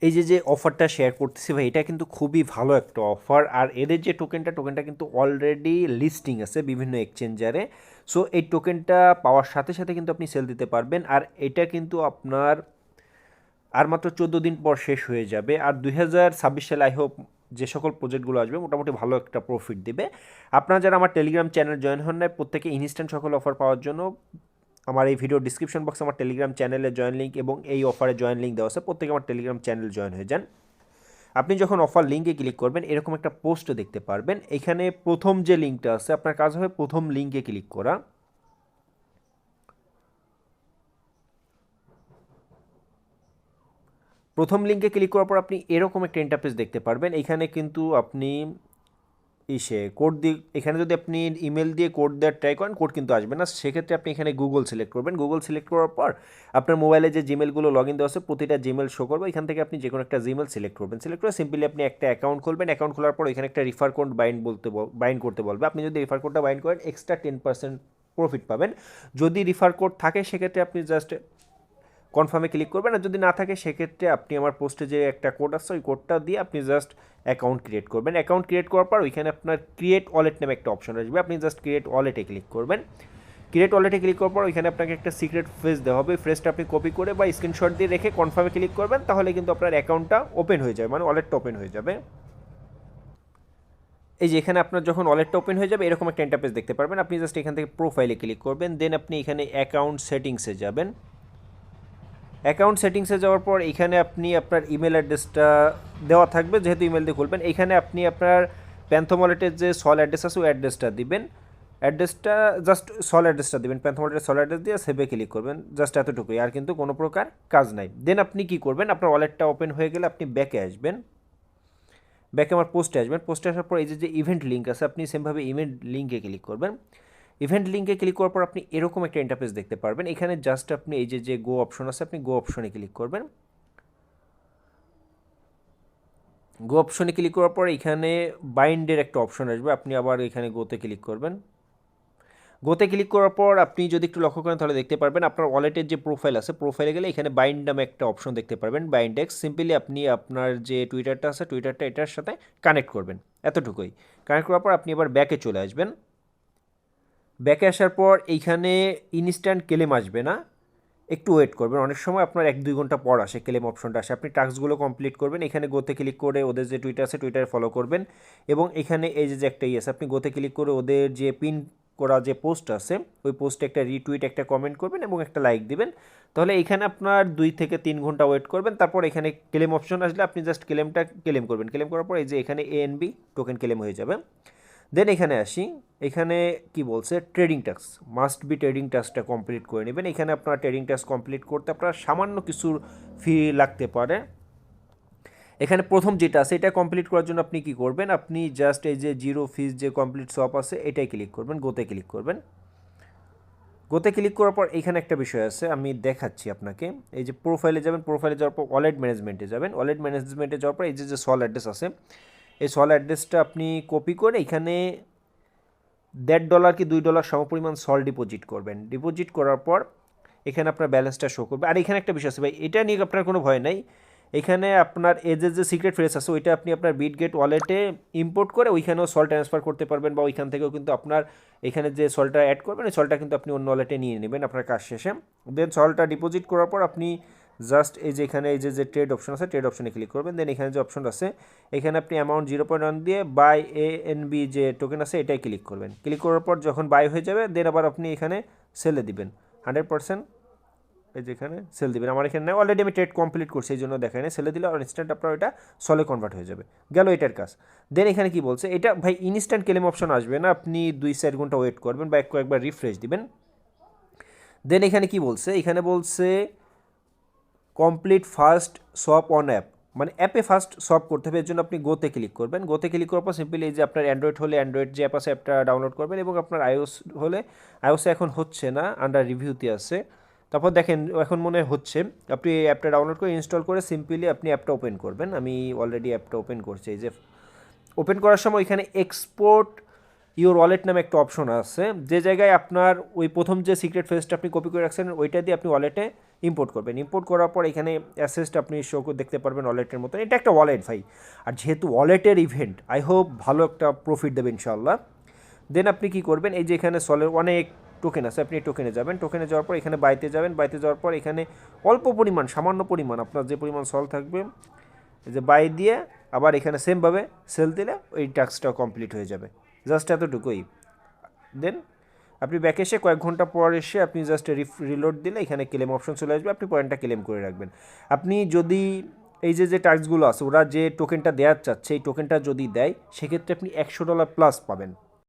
এই যে অফারটা শেয়ার করতেছি ভাই, এটা কিন্তু খুবই ভালো একটা অফার। আর এদের যে টোকেনটা কিন্তু অলরেডি লিস্টিং আছে বিভিন্ন এক্সচেঞ্জারে। সো এই টোকেনটা পাওয়ার সাথে সাথে কিন্তু আপনি সেল দিতে পারবেন। আর এটা কিন্তু আপনার আর মাত্র 14 দিন পর শেষ হয়ে যাবে। আর 2026 সালে আই হোপ যে সকল প্রজেক্টগুলো আসবে মোটামুটি ভালো একটা প্রফিট দিবে। আপনারা যারা আমার টেলিগ্রাম চ্যানেল জয়েন হন নাই, প্রত্যেকে ইনস্ট্যান্ট সকল অফার পাওয়ার জন্য আমার এই ভিডিও ডিসক্রিপশন বক্সে আমার টেলিগ্রাম চ্যানেলে জয়েন লিঙ্ক এবং এই অফারে জয়েন লিঙ্ক দেওয়া আছে, প্রত্যেকে আমার টেলিগ্রাম চ্যানেল জয়েন হয়ে যান। আপনি যখন অফার লিঙ্কে ক্লিক করবেন এরকম একটা পোস্ট দেখতে পারবেন। এখানে প্রথম যে লিঙ্কটা আছে আপনার কাজ হবে প্রথম লিঙ্কে ক্লিক করা। প্রথম লিঙ্কে ক্লিক করার পর আপনি এরকম একটা ইন্টারফেস দেখতে পারবেন। এখানে কিন্তু আপনি কোড দিয়ে, এখানে যদি আপনি ইমেল দিয়ে কোড দেওয়ার ট্রাই করেন কোড কিন্তু আসবে না। সেক্ষেত্রে আপনি এখানে গুগল সিলেক্ট করবেন। গুগল সিলেক্ট করার পর আপনার মোবাইলে যে জিমেলগুলো লগ ইন দেওয়া আছে প্রতিটা জিমেল শো করবে। এখান থেকে আপনি যে কোনো একটা জিমেল সিলেক্ট করবেন। সিলেক্ট করে সিম্পলি আপনি একটা অ্যাকাউন্ট খুলবেন। অ্যাকাউন্ট খোলার পর এখানে একটা রিফার কোড বাইন্ড করতে বলবে। আপনি যদি রিফার কোডটা বাইন্ড করেন এক্সট্রা 10% প্রফিট পাবেন। যদি রিফার কোড থাকে সেক্ষেত্রে আপনি জাস্ট কনফার্মে ক্লিক করবেন। আর যদি না থাকে সেক্ষেত্রে আপনি আমার পোস্টে যে একটা কোড আসছে ওই কোডটা দিয়ে আপনি জাস্ট অ্যাকাউন্ট ক্রিয়েট করবেন। অ্যাকাউন্ট ক্রিয়েট করার পর ওইখানে আপনার ক্রিয়েট ওয়ালেট নামে একটা অপশন আসবে। আপনি জাস্ট ক্রিয়েট ওয়ালেটে ক্লিক করবেন। ক্রিয়েট ওয়ালেটে ক্লিক করার পর ওইখানে আপনাকে একটা সিক্রেট ফ্রেজ দেওয়া হবে। ফ্রেজটা আপনি কপি করে বা স্ক্রিনশট দিয়ে রেখে কনফার্মে ক্লিক করবেন, তাহলে কিন্তু আপনার অ্যাকাউন্টটা ওপেন হয়ে যাবে, মানে ওয়ালেটটা ওপেন হয়ে যাবে। এই যে এখানে আপনার যখন ওয়ালেটটা ওপেন হয়ে যাবে এরকম একটা ইন্টারফেস দেখতে পারবেন। আপনি জাস্ট এখান থেকে প্রোফাইলে ক্লিক করবেন, দেন আপনি এখানে অ্যাকাউন্ট সেটিংসে যাবেন। অ্যাকাউন্ট সেটিংসে যাওয়ার পর এখানে আপনি আপনার ইমেল অ্যাড্রেসটা দেওয়া থাকবে, যেহেতু ইমেল দিয়ে খুলবেন। এখানে আপনি আপনার প্যান্থম ওয়ালেটের যে সল অ্যাড্রেস আছে ওই অ্যাড্রেসটা দিবেন। অ্যাড্রেসটা জাস্ট সল অ্যাড্রেসটা দিবেন, প্যান্থম ওয়ালেটের সল অ্যাড্রেস দিয়ে সেভে ক্লিক করবেন। জাস্ট এতটুকুই, আর কিন্তু কোনো প্রকার কাজ নাই। দেন আপনি কি করবেন, আপনার ওয়ালেটটা ওপেন হয়ে গেলে আপনি ব্যাকে আসবেন। ব্যাকে আমার পোস্টে আসবেন। পোস্টে আসার পর এই যে ইভেন্ট লিঙ্ক আছে আপনি সেমভাবে ইভেন্ট লিঙ্কে ক্লিক করবেন। ইভেন্ট লিঙ্কে ক্লিক করার পর আপনি এরকম একটা ইন্টারফেস দেখতে পারবেন। এখানে জাস্ট আপনি এই যে গো অপশন আছে আপনি গো অপশনে ক্লিক করবেন। গো অপশনে ক্লিক করার পর এখানে বাইন্ডের একটা অপশন আসবে, আপনি আবার এখানে গোতে ক্লিক করবেন। গোতে ক্লিক করার পর আপনি যদি একটু লক্ষ্য করেন তাহলে দেখতে পারবেন আপনার ওয়ালেটের যে প্রোফাইল আছে প্রোফাইলে গেলে এখানে বাইন্ড নামে একটা অপশন দেখতে পারবেন, বাইন্ডেক্স। সিম্পলি আপনি আপনার যে টুইটারটা আছে টুইটারটা এটার সাথে কানেক্ট করবেন, এতটুকুই। কানেক্ট করার পর আপনি এবার ব্যাকে চলে আসবেন। ব্যাকে আসার পর এইখানে ইনস্ট্যান্ট ক্লেম আসবে না, একটু ওয়েট করবেন। অনেক সময় আপনার 1-2 ঘন্টা পর আসে ক্লেম অপশনটা আসে। আপনি টাস্কগুলো কমপ্লিট করবেন। এখানে গোতে ক্লিক করে ওদের যে টুইটার আছে টুইটারে ফলো করবেন এবং এখানে এই যে একটা আছে আপনি গোতে ক্লিক করে ওদের যে পিন করা যে পোস্ট আছে ওই পোস্টে একটা রিটুইট একটা কমেন্ট করবেন এবং একটা লাইক দিবেন। তাহলে এখানে আপনার 2 থেকে 3 ঘন্টা ওয়েট করবেন। তারপর এখানে ক্লেম অপশন আসলে আপনি জাস্ট ক্লেমটা ক্লেম করবেন। ক্লেম করার পর এই যে এখানে ANB টোকেন ক্লেম হয়ে যাবে। দেন এখানে আসি, এখানে কি বলছে trading task, must be trading টাস্কটা কমপ্লিট করে নেবেন। এখানে আপনার ট্রেডিং টাস্ক কমপ্লিট করতে আপনার সামান্য কিছুর ফি লাগতে পারে। এখানে প্রথম যেটা আছে এটা কমপ্লিট করার জন্য আপনি কি করবেন, আপনি জাস্ট এই যে জিরো ফিজ যে কমপ্লিট শপ আছে এটাই ক্লিক করবেন, গোতে ক্লিক করবেন। গোতে ক্লিক করার পর এখানে একটা বিষয় আছে আমি দেখাচ্ছি আপনাকে। এই যে প্রোফাইলে যাবেন, প্রোফাইলে যাওয়ার পর ওয়ালেট ম্যানেজমেন্টে যাবেন। ওয়ালেট ম্যানেজমেন্টে যাওয়ার পর এই যে সল অ্যাড্রেস আছে এই সল অ্যাড্রেসটা আপনি কপি করে এখানে $1.5 কি $2 সমপরিমাণ সল ডিপোজিট করবেন। ডিপোজিট করার পর এখানে আপনার ব্যালেন্সটা শো করবে। আর এখানে একটা বিষয় আছে ভাই, এটা নিয়ে আপনার কোনো ভয় নাই। এখানে আপনার এজের যে সিক্রেট ফ্রেজ আছে ওইটা আপনি আপনার বিটগেট ওয়ালেটে ইম্পোর্ট করে ওইখানেও সল ট্রান্সফার করতে পারবেন, বা ওইখান থেকেও কিন্তু আপনার এখানে যে সলটা অ্যাড করবেন ওই সলটা কিন্তু আপনি অন্য ওয়ালেটে নিয়ে নেবেন আপনার কাজ শেষে। দেন সলটা ডিপোজিট করার পর আপনি জাস্ট এই যে এখানে এই যে ট্রেড অপশন আছে ট্রেড অপশনে ক্লিক করবেন। দেন এখানে যে অপশন আছে এখানে আপনি অ্যামাউন্ট 0.1 দিয়ে বাই ANB যে টোকেন আছে এটাই ক্লিক করবেন। ক্লিক করার পর যখন বাই হয়ে যাবে দেন আবার আপনি এখানে সেলে দিবেন 100%। এই যে এখানে সেল দিবেন। আমার এখানে অলরেডি আমি ট্রেড কমপ্লিট করছি এই জন্য দেখায় না। সেলে দিলে আর ইনস্ট্যান্ট আপনার ওইটা সলে কনভার্ট হয়ে যাবে। গেল এটার কাজ। দেন এখানে কি বলছে, এটা ভাই ইনস্ট্যান্ট ক্লেম অপশন আসবে না, আপনি 2-4 ঘন্টা ওয়েট করবেন বা একবার রিফ্রেশ দিবেন। দেন এখানে কি বলছে, এখানে বলছে complete first shop on app, মানে অ্যাপে ফার্স্ট সপ করতে হবে। এর জন্য আপনি গোতে ক্লিক করবেন। গোতে ক্লিক করার পর সিম্পলি এই যে আপনার অ্যান্ড্রয়েড হলে অ্যান্ড্রয়েড যে অ্যাপ আছে অ্যাপটা ডাউনলোড করবেন এবং আপনার iOS হলে iOS এখন হচ্ছে না, আন্ডার রিভিউতে আছে। তারপর দেখেন এখন মনে হচ্ছে, আপনি এই অ্যাপটা ডাউনলোড করে ইনস্টল করে সিম্পলি আপনি অ্যাপটা ওপেন করবেন। আমি অলরেডি অ্যাপটা ওপেন করছি। এই যে ওপেন করার সময় এখানে এক্সপোর্ট ইওর ওয়ালেট নামে একটা অপশন আছে, যে জায়গায় আপনার ওই প্রথম যে সিক্রেট ফেজটা আপনি কপি করে রাখছেন ওইটা দিয়ে আপনি ওয়ালেটে ইম্পোর্ট করবেন। ইম্পোর্ট করার পর এখানে অ্যাসেসটা আপনি শো দেখতে পারবেন ওয়ালেটের মতন। এটা একটা ওয়ালেট ভাই, আর যেহেতু ওয়ালেটের ইভেন্ট আই হোপ ভালো একটা প্রফিট দেবে ইনশাল্লাহ। দেন আপনি কি করবেন, এই যে এখানে সলের অনেক টোকেন আছে, আপনি টোকেনে যাবেন, টোকেনে যাওয়ার পর এখানে বাইতে যাবেন, বাইতে যাওয়ার পর এখানে অল্প পরিমাণ, সামান্য পরিমাণ আপনার যে পরিমাণ সল থাকবে, এই যে বাই দিয়ে আবার এখানে সেমভাবে সেল দিলে ওই টাস্কটা কমপ্লিট হয়ে যাবে। জাস্ট এতটুকুই। দেন আপনি ব্যাক এসে কয়েক ঘন্টা পর এসে আপনি জাস্ট রিলোড দিলে এখানে ক্লেম অপশন চলে আসবে, আপনি পয়েন্টটা ক্লেম করে রাখবেন। আপনি যদি এই যে টাস্কগুলো আছে ওরা যে টোকেনটা দেওয়ার চাচ্ছে এই টোকেনটা যদি দেয় সেক্ষেত্রে আপনি $100 প্লাস পাবেন।